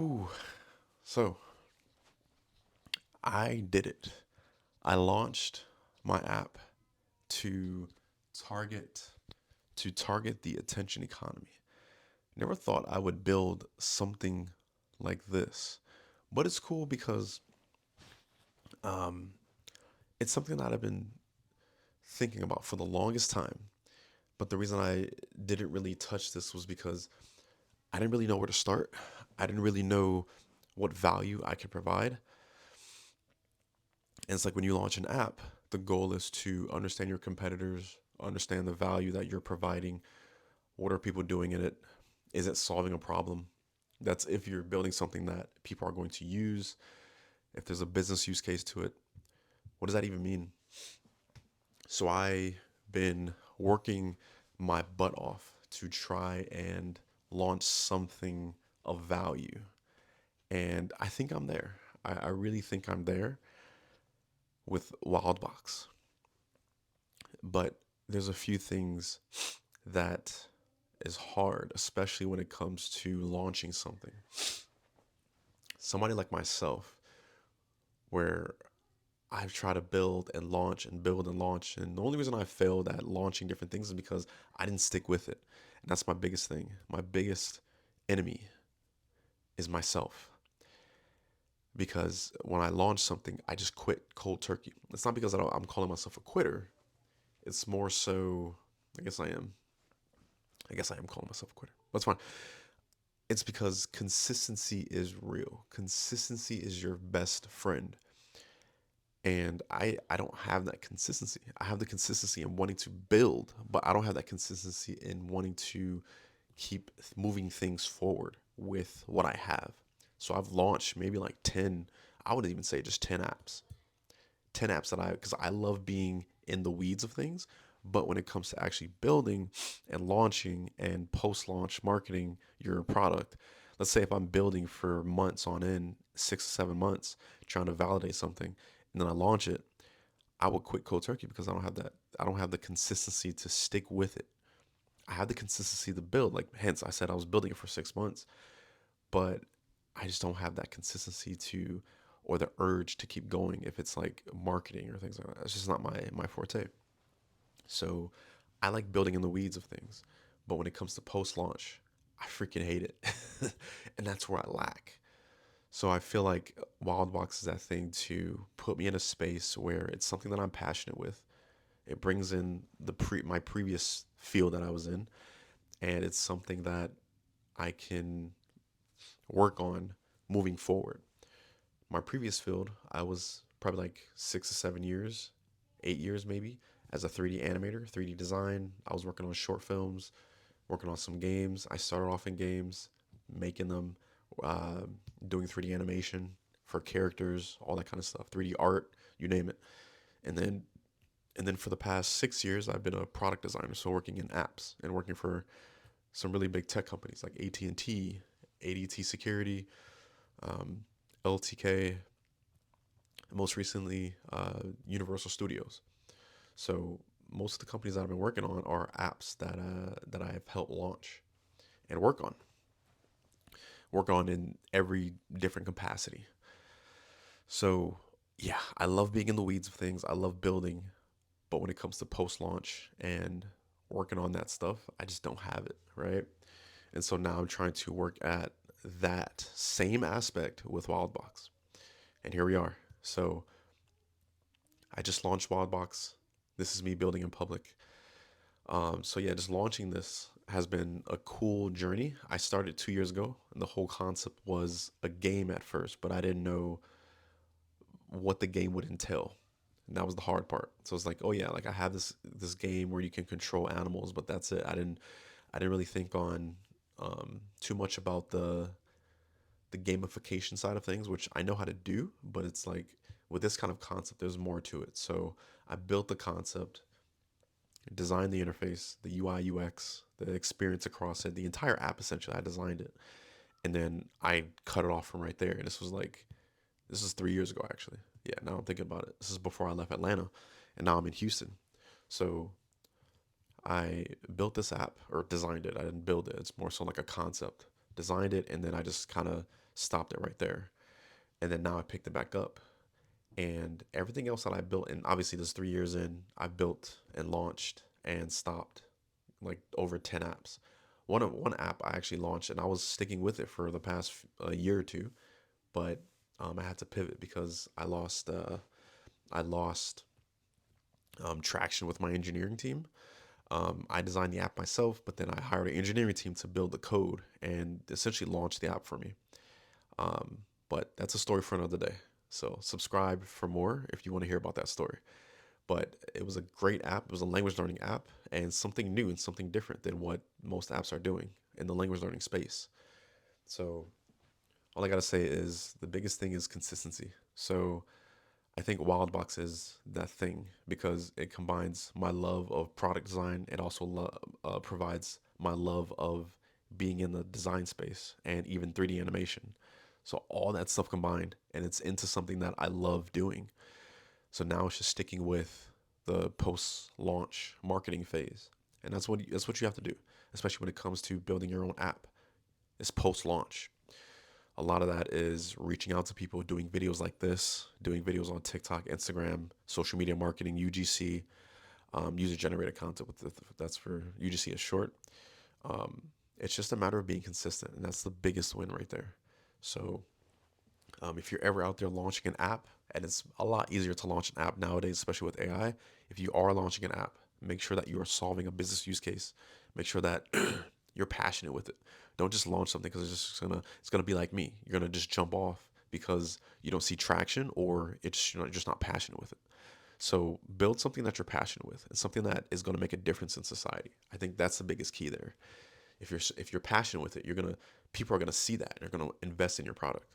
Ooh, so I did it. I launched my app to target target the attention economy. Never thought I would build something like this, but it's cool because um, it's something that I've been thinking about for the longest time. But the reason I didn't really touch this was because I didn't really know where to start. I didn't really know what value I could provide. And it's like when you launch an app, the goal is to understand your competitors, understand the value that you're providing. What are people doing in it? Is it solving a problem? That's if you're building something that people are going to use, if there's a business use case to it. What does that even mean? So I been working my butt off to try and launch something of value. And I think I'm there. I really think I'm there with Wildbox. But there's a few things that is hard, especially when it comes to launching something. Somebody like myself, where I've tried to build and launch and build and launch, and the only reason I failed at launching different things is because I didn't stick with it. And that's my biggest thing. My biggest enemy is myself. Because when I launch something, I just quit cold turkey. It's not because I'm calling myself a quitter. It's more so, I guess I am. I guess I am calling myself a quitter. That's fine. It's because consistency is real. Consistency is your best friend. And I don't have that consistency. I have the consistency in wanting to build, but I don't have that consistency in wanting to keep moving things forward with what I have. So I've launched maybe like 10, I would even say just 10 apps. 10 apps because I love being in the weeds of things. But when it comes to actually building and launching and post launch marketing your product, let's say if I'm building for months on end, 6 to 7 months, trying to validate something, and then I launch it, I will quit cold turkey because I don't have that. I don't have the consistency to stick with it. I have the consistency to build. Like, hence, I said I was building it for 6 months, but I just don't have that consistency to, or the urge to keep going if it's like marketing or things like that. It's just not my forte. So I like building in the weeds of things, but when it comes to post launch, I freaking hate it, and that's where I lack. So I feel like Wildbox is that thing to put me in a space where it's something that I'm passionate with. It brings in my previous field that I was in, and it's something that I can work on moving forward. My previous field, I was probably like 6 to 7 years, 8 years maybe, as a 3D animator, 3D design. I was working on short films, working on some games. I started off in games, making them, uh, doing 3D animation for characters, all that kind of stuff, 3D art, you name it. And then for the past 6 years, I've been a product designer, so working in apps and working for some really big tech companies like AT&T, ADT Security, um, LTK, most recently Universal Studios. So most of the companies that I've been working on are apps that I've helped launch and work on in every different capacity. So yeah, I love being in the weeds of things. I love building, but when it comes to post launch and working on that stuff, I just don't have it, right? And so now I'm trying to work at that same aspect with Wildbox. And here we are. So I just launched Wildbox. This is me building in public. So yeah, just launching this has been a cool journey. I started 2 years ago, and the whole concept was a game at first, but I didn't know what the game would entail. And that was the hard part. So it's like, oh yeah, like I have this game where you can control animals, but that's it. I didn't really think on too much about the gamification side of things, which I know how to do, but it's like with this kind of concept, there's more to it. So I built the concept, designed the interface, the UI, UX, the experience across it, the entire app essentially. I designed it, and then I cut it off from right there. And this is 3 years ago actually. Yeah, now I'm thinking about it. This is before I left Atlanta, and now I'm in Houston. So I built this app or designed it. I didn't build it. It's more so like a concept. Designed it, and then I just kind of stopped it right there. And then now I picked it back up. And everything else that I built, and obviously this 3 years in, I built and launched and stopped like over 10 apps. One app I actually launched and I was sticking with it for the past year or two, but I had to pivot because I lost traction with my engineering team. I designed the app myself, but then I hired an engineering team to build the code and essentially launch the app for me. Um, but that's a story for another day. So subscribe for more if you want to hear about that story. But it was a great app. It was a language learning app and something new and something different than what most apps are doing in the language learning space. So all I gotta say is the biggest thing is consistency. So I think Wildbox is that thing because it combines my love of product design. It also provides my love of being in the design space and even 3D animation. So all that stuff combined, and it's into something that I love doing. So now it's just sticking with the post-launch marketing phase, and that's what you have to do, especially when it comes to building your own app. It's post-launch. A lot of that is reaching out to people, doing videos like this, doing videos on TikTok, Instagram, social media marketing, UGC, user generated content. That's for UGC is short. Um, it's just a matter of being consistent, and that's the biggest win right there. So if you're ever out there launching an app, and it's a lot easier to launch an app nowadays, especially with AI. If you are launching an app, make sure that you are solving a business use case. Make sure that you're passionate with it. Don't just launch something because it's gonna be like me. You're gonna just jump off because you don't see traction or you're just not passionate with it. So build something that you're passionate with and something that is going to make a difference in society. I think that's the biggest key there. If you're passionate with it, people are gonna see that. They're gonna invest in your product.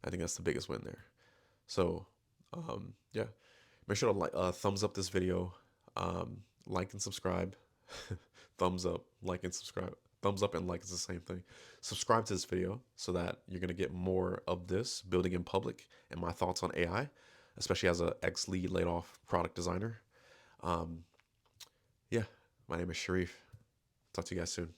I think that's the biggest win there. So, yeah, make sure to thumbs up this video, like and subscribe. Thumbs up, like and subscribe. Thumbs up and like is the same thing. Subscribe to this video so that you're gonna get more of this building in public and my thoughts on AI, especially as a ex lead laid off product designer. Um, yeah, my name is Sharif. Talk to you guys soon.